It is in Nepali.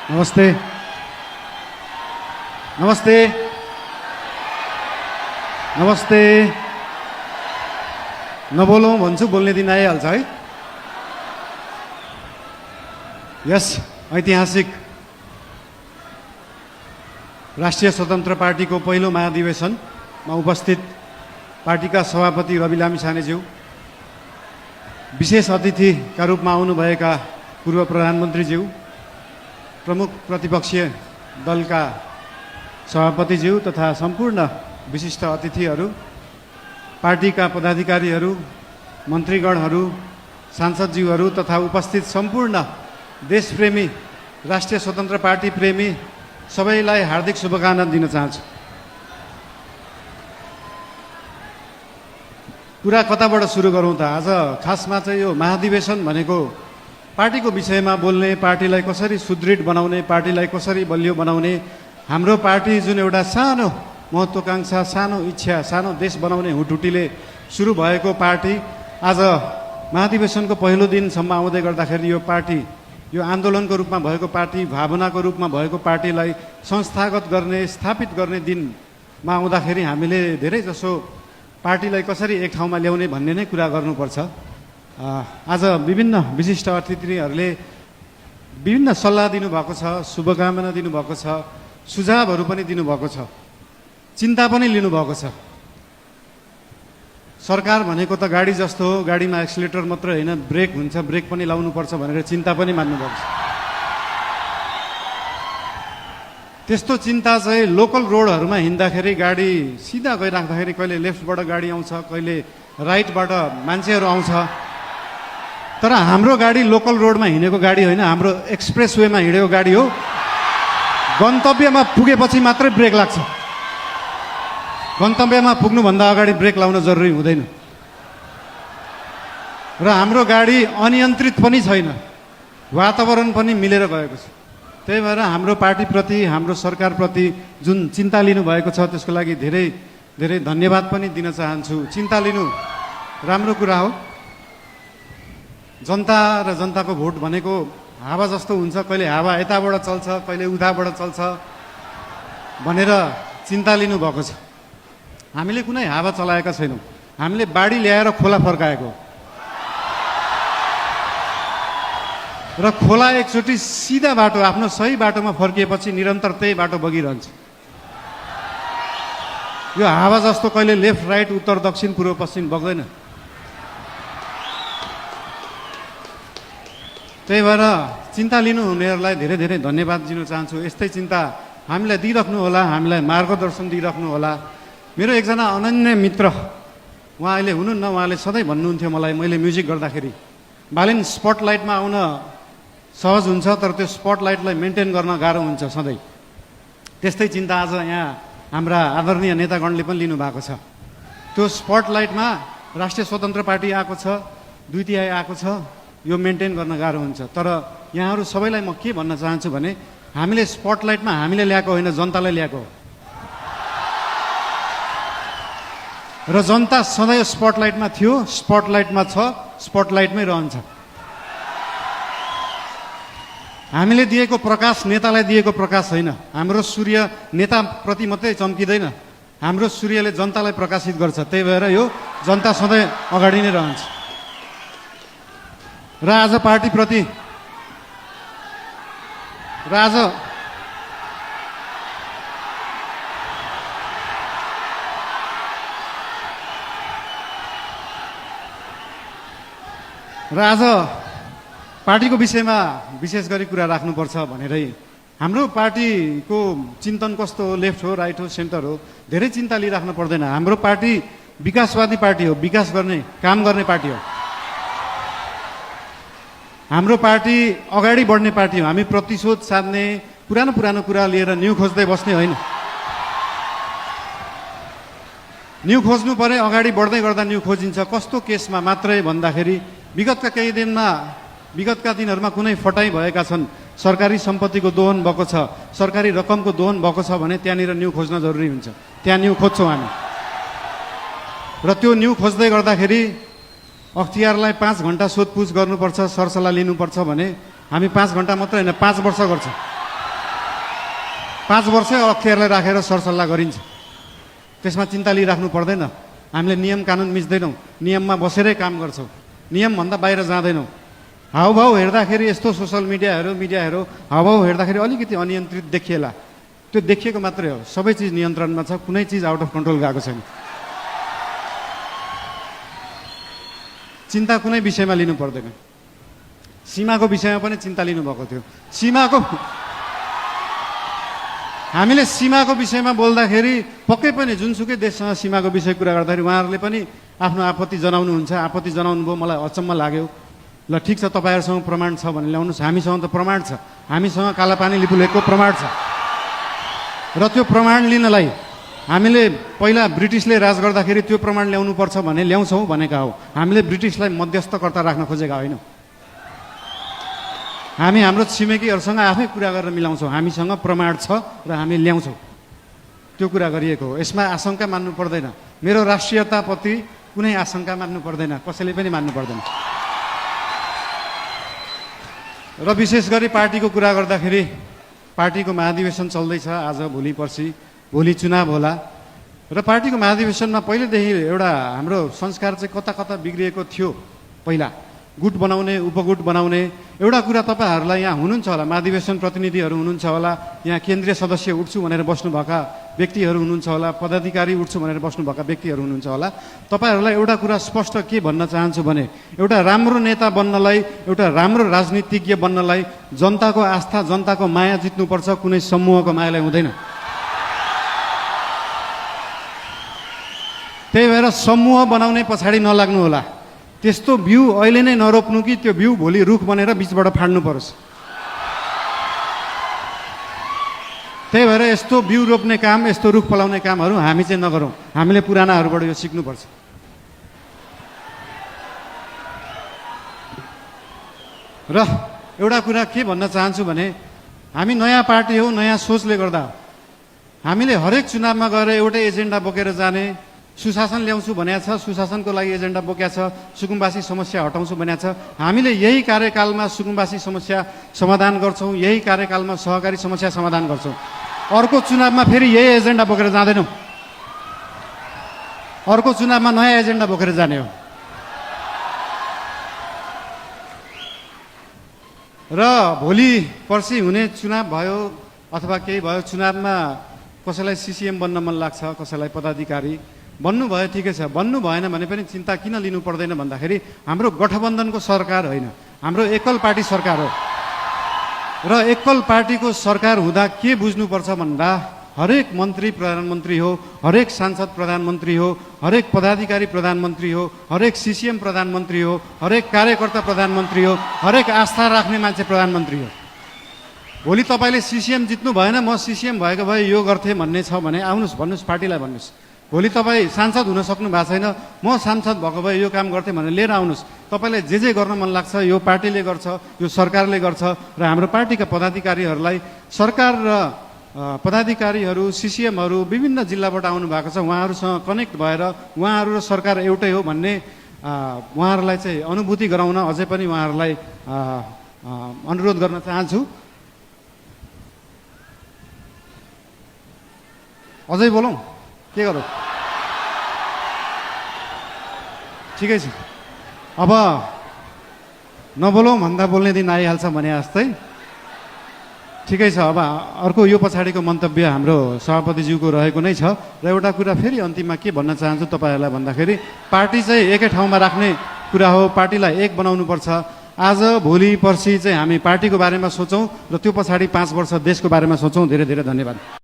नमस्ते नमस्ते नमस्ते नबोलौँ भन्छु बोल्ने दिन आइहाल्छ है। यस ऐतिहासिक राष्ट्रिय स्वतन्त्र पार्टीको पहिलो महाधिवेशनमा उपस्थित पार्टीका सभापति रवि लामिछानेज्यू, विशेष अतिथिका रूपमा आउनुभएका पूर्व प्रधानमन्त्रीज्यू, प्रमुख प्रतिपक्षीय दलका सभापतिज्यू तथा सम्पूर्ण विशिष्ट अतिथिहरू, पार्टीका पदाधिकारीहरू, मन्त्रीगणहरू, सांसदज्यूहरू तथा उपस्थित सम्पूर्ण देशप्रेमी राष्ट्रिय स्वतन्त्र पार्टी प्रेमी सबैलाई हार्दिक शुभकामना दिन चाहन्छु। कुरा कताबाट सुरु गरौँ त? आज खासमा चाहिँ यो महाधिवेशन भनेको पार्टीको विषयमा बोल्ने, पार्टीलाई कसरी सुदृढ बनाउने, पार्टीलाई कसरी बलियो बनाउने, हाम्रो पार्टी जुन एउटा सानो महत्त्वाकांक्षा, सानो इच्छा, सानो देश बनाउने हुटुटीले सुरु भएको पार्टी आज महाधिवेशनको पहिलो दिनसम्म आउँदै गर्दाखेरि यो पार्टी, यो आन्दोलनको रूपमा भएको पार्टी, भावनाको रूपमा भएको पार्टीलाई संस्थागत गर्ने, स्थापित गर्ने दिनमा आउँदाखेरि हामीले धेरै जसो पार्टीलाई कसरी एक ठाउँमा ल्याउने भन्ने नै कुरा गर्नुपर्छ। आज विभिन्न विशिष्ट अतिथिहरूले विभिन्न सल्लाह दिनुभएको छ, शुभकामना दिनुभएको छ, सुझावहरू पनि दिनुभएको छ, चिन्ता पनि लिनुभएको छ। सरकार भनेको त गाडी जस्तो हो, गाडीमा एक्सिलेटर मात्र होइन, ब्रेक हुन्छ, ब्रेक पनि लाउनुपर्छ भनेर चिन्ता पनि मान्नुभएको छ। त्यस्तो चिन्ता चाहिँ लोकल रोडहरूमा हिँड्दाखेरि गाडी सिधा गइराख्दाखेरि कहिले लेफ्टबाट गाडी आउँछ, कहिले राइटबाट मान्छेहरू आउँछ, तर हाम्रो गाडी लोकल रोडमा हिँडेको गाडी होइन, हाम्रो एक्सप्रेस वेमा हिँडेको गाडी हो। गन्तव्यमा पुगेपछि मात्रै ब्रेक लाग्छ, गन्तव्यमा पुग्नुभन्दा अगाडि ब्रेक लाउन जरुरी हुँदैन। र हाम्रो गाडी अनियन्त्रित पनि छैन, वातावरण पनि मिलेर गएको छ। त्यही भएर हाम्रो पार्टीप्रति, हाम्रो सरकारप्रति जुन चिन्ता लिनुभएको छ त्यसको लागि धेरै धेरै धन्यवाद पनि दिन चाहन्छु। चिन्ता लिनु राम्रो कुरा हो। जनता र जनताको भोट भनेको हावा जस्तो हुन्छ, कहिले हावा यताबाट चल्छ, कहिले उताबाट चल्छ भनेर चिन्ता लिनुभएको छ। हामीले कुनै हावा चलाएका छैनौँ, हामीले बाढी ल्याएर खोला फर्काएको र खोला एकचोटि सिधा बाटो, आफ्नो सही बाटोमा फर्किएपछि निरन्तर त्यही बाटो बगिरहन्छ। यो हावा जस्तो कहिले लेफ्ट राइट, उत्तर दक्षिण, पूर्व पश्चिम बग्दैन। त्यही भएर चिन्ता लिनु हुनेहरूलाई धेरै धेरै धन्यवाद दिन चाहन्छु। यस्तै चिन्ता हामीलाई दिइराख्नु होला, हामीलाई मार्गदर्शन दिइराख्नु होला। मेरो एकजना अनन्य मित्र, उहाँ अहिले हुनुहुन्न, उहाँले सधैँ भन्नुहुन्थ्यो मलाई, मैले म्युजिक गर्दाखेरि, बालिन स्पटलाइटमा आउन सहज हुन्छ तर त्यो स्पटलाइटलाई मेन्टेन गर्न गाह्रो हुन्छ सधैँ। त्यस्तै चिन्ता आज यहाँ हाम्रा आदरणीय नेतागणले पनि लिनुभएको छ। त्यो स्पटलाइटमा राष्ट्रिय स्वतन्त्र पार्टी आएको छ, 2/3 आएको छ, यो मेन्टेन गर्न गाह्रो हुन्छ। तर यहाँहरू सबैलाई म के भन्न चाहन्छु भने हामीले स्पटलाइटमा हामीले ल्याएको होइन, जनतालाई ल्याएको हो। र जनता सधैँ स्पटलाइटमा थियो, स्पटलाइटमा छ, स्पटलाइटमै रहन्छ। हामीले दिएको प्रकाश नेतालाई दिएको प्रकाश होइन। हाम्रो सूर्य नेताप्रति मात्रै चम्किँदैन, हाम्रो सूर्यले जनतालाई प्रकाशित गर्छ। त्यही भएर यो जनता सधैँ अगाडि नै रहन्छ। र आज पार्टीप्रति आज पार्टीको विषयमा विशेष गरी कुरा राख्नुपर्छ भनेरै हाम्रो पार्टीको चिन्तन कस्तो हो, लेफ्ट हो, राइट हो, सेन्टर हो, धेरै चिन्ता लिइराख्नु पर्दैन। हाम्रो पार्टी विकासवादी पार्टी हो, विकास गर्ने, काम गर्ने पार्टी हो। हाम्रो पार्टी अगाडि बढ्ने पार्टी हो। हामी प्रतिशोध साध्ने, पुरानो पुरानो कुरा लिएर न्यू खोज्दै बस्ने होइन। न्यू खोज्नु परे अगाडि बढ्दै गर्दा न्यू खोजिन्छ। कस्तो केसमा मात्रै भन्दाखेरि विगतका दिनहरूमा कुनै फटाइ भएका छन्, सरकारी सम्पत्तिको दोहन भएको छ, सरकारी रकमको दोहन भएको छ भने त्यहाँनिर न्यू खोज्न जरुरी हुन्छ। त्यहाँ न्यू खोज्छौँ हामी। र त्यो न्यू खोज्दै गर्दाखेरि अख्तियारलाई 5 घण्टा सोधपुछ गर्नुपर्छ, सरसल्लाह लिनुपर्छ भने हामी 5 घण्टा मात्र होइन 5 वर्ष गर्छौँ। 5 वर्ष अख्तियारलाई राखेर सरसल्लाह गरिन्छ। त्यसमा चिन्ता लिइराख्नु पर्दैन। हामीले नियम कानुन मिच्दैनौँ, नियममा बसेरै काम गर्छौँ, नियमभन्दा बाहिर जाँदैनौँ। हाउभाउ हेर्दाखेरि यस्तो सोसल मिडियाहरू हाउभाउ हेर्दाखेरि अलिकति अनियन्त्रित देखिएला, त्यो देखिएको मात्रै हो। सबै चिज नियन्त्रणमा छ, कुनै चिज आउट अफ कन्ट्रोल गएको छैन। चिन्ता कुनै विषयमा लिनु पर्दैन। सीमाको विषयमा पनि चिन्ता लिनुभएको थियो। हामीले सीमाको विषयमा बोल्दाखेरि पक्कै पनि जुनसुकै देशसँग सीमाको विषय कुरा गर्दाखेरि उहाँहरूले पनि आफ्नो आपत्ति जनाउनुहुन्छ। आपत्ति जनाउनु भयो, मलाई अचम्म लाग्यो। ल ठिक छ, तपाईँहरूसँग प्रमाण छ भने ल्याउनुहोस्। हामीसँग त प्रमाण छ, हामीसँग कालापानी लिपुलेखको प्रमाण छ। र त्यो प्रमाण लिनलाई हामीले पहिला ब्रिटिसले राज गर्दाखेरि त्यो प्रमाण ल्याउनुपर्छ भने ल्याउँछौँ भनेका हो। हामीले ब्रिटिसलाई मध्यस्थकर्ता राख्न खोजेका होइनौँ। हामी हाम्रो छिमेकीहरूसँग आफै कुरा गरेर मिलाउँछौँ। हामीसँग प्रमाण छ र हामी ल्याउँछौँ, त्यो कुरा गरिएको हो। यसमा आशंका मान्नु पर्दैन। मेरो राष्ट्रियताप्रति कुनै आशंका मान्नु पर्दैन, कसैले पनि मान्नु पर्दैन। र विशेष गरी पार्टीको कुरा गर्दाखेरि पार्टीको महाधिवेशन चल्दैछ आज, भोलि पर्सि, भोलि चुनाव होला। र पार्टीको महाधिवेशनमा पहिलेदेखि एउटा हाम्रो संस्कार चाहिँ कता कता बिग्रिएको थियो। पहिला गुट बनाउने, उपगुट बनाउने एउटा कुरा तपाईँहरूलाई यहाँ हुनुहुन्छ होला, महाधिवेशन प्रतिनिधिहरू हुनुहुन्छ होला, यहाँ केन्द्रीय सदस्य उठ्छु भनेर बस्नुभएका व्यक्तिहरू हुनुहुन्छ होला, पदाधिकारी उठ्छु भनेर बस्नुभएका व्यक्तिहरू हुनुहुन्छ होला। तपाईँहरूलाई एउटा कुरा स्पष्ट के भन्न चाहन्छु भने एउटा राम्रो नेता बन्नलाई, एउटा राम्रो राजनीतिज्ञ बन्नलाई जनताको आस्था, जनताको माया जित्नुपर्छ, कुनै समूहको मायालाई हुँदैन। त्यही भएर समूह बनाउने पछाडि नलाग्नु होला। त्यस्तो बिउ अहिले नै नरोप्नु कि त्यो बिउ भोलि रुख बनेर बिचबाट फाड्नु परोस्। त्यही भएर यस्तो बिउ रोप्ने काम, यस्तो रुख फलाउने कामहरू हामी चाहिँ नगरौँ। हामीले पुरानाहरूबाट यो सिक्नुपर्छ। र एउटा कुरा के भन्न चाहन्छु भने हामी नयाँ पार्टी हो, नयाँ सोचले गर्दा हामीले हरेक चुनावमा गएर एउटै एजेन्डा बोकेर जाने, सुशासन ल्याउँछु भनेको छ, सुशासनको लागि एजेन्डा बोकेको छ, सुकुम्बासी समस्या हटाउँछु भनेको छ। हामीले यही कार्यकालमा सुकुम्बासी समस्या समाधान गर्छौँ, यही कार्यकालमा सहकारी समस्या समाधान गर्छौँ। अर्को चुनावमा फेरि यही एजेन्डा बोकेर जाँदैनौँ। अर्को चुनावमा नयाँ एजेन्डा बोकेर जाने हो। र भोलि पर्सि हुने चुनाव भयो अथवा केही भयो, चुनावमा कसैलाई सिसिएम बन्न मन लाग्छ, कसैलाई पदाधिकारी बन्नु भयो, ठिकै छ। बन्नु भएन भने पनि चिन्ता किन लिनु पर्दैन भन्दाखेरि हाम्रो गठबन्धनको सरकार होइन, हाम्रो एकल पार्टी सरकार हो। र एकल पार्टीको सरकार हुँदा के बुझ्नुपर्छ भन्दा हरेक मन्त्री प्रधानमन्त्री हो, हरेक सांसद प्रधानमन्त्री हो, हरेक पदाधिकारी प्रधानमन्त्री हो, हरेक सिसिएम प्रधानमन्त्री हो, हरेक कार्यकर्ता प्रधानमन्त्री हो, हरेक आस्था राख्ने मान्छे प्रधानमन्त्री हो। भोलि तपाईँले सिसिएम जित्नु भएन, म सिसिएम भएको भए यो गर्थेँ भन्ने छ भने आउनुहोस्, भन्नुहोस्, पार्टीलाई भन्नुहोस्। भोलि तपाईँ सांसद हुन सक्नु भएको छैन, म सांसद भएको भए यो काम गर्थेँ भनेर लिएर आउनुहोस्। तपाईँलाई जे गर्न मन लाग्छ यो पार्टीले गर्छ, यो सरकारले गर्छ। र हाम्रो पार्टीका पदाधिकारीहरूलाई, सरकार र पदाधिकारीहरू, सिसिएमहरू विभिन्न जिल्लाबाट आउनु भएको छ, उहाँहरूसँग कनेक्ट भएर उहाँहरू र सरकार एउटै हो भन्ने उहाँहरूलाई चाहिँ अनुभूति गराउन अझै पनि उहाँहरूलाई अनुरोध गर्न चाहन्छु। अझै बोलौँ, के गरौँ? ठिकै छ, अब नबोलौँ भन्दा बोल्ने दिन आइहाल्छ भने जस्तै। ठिकै छ, अब अर्को यो पछाडिको मन्तव्य हाम्रो सभापतिज्यूको रहेको नै छ। र एउटा कुरा फेरि अन्तिममा के भन्न चाहन्छु तपाईँहरूलाई भन्दाखेरि पार्टी चाहिँ एकै ठाउँमा राख्ने कुरा हो, पार्टीलाई एक बनाउनुपर्छ। आज भोलि पर्सि चाहिँ हामी पार्टीको बारेमा सोचौँ र त्यो पछाडि 5 वर्ष देशको बारेमा सोचौँ। धेरै धेरै धन्यवाद।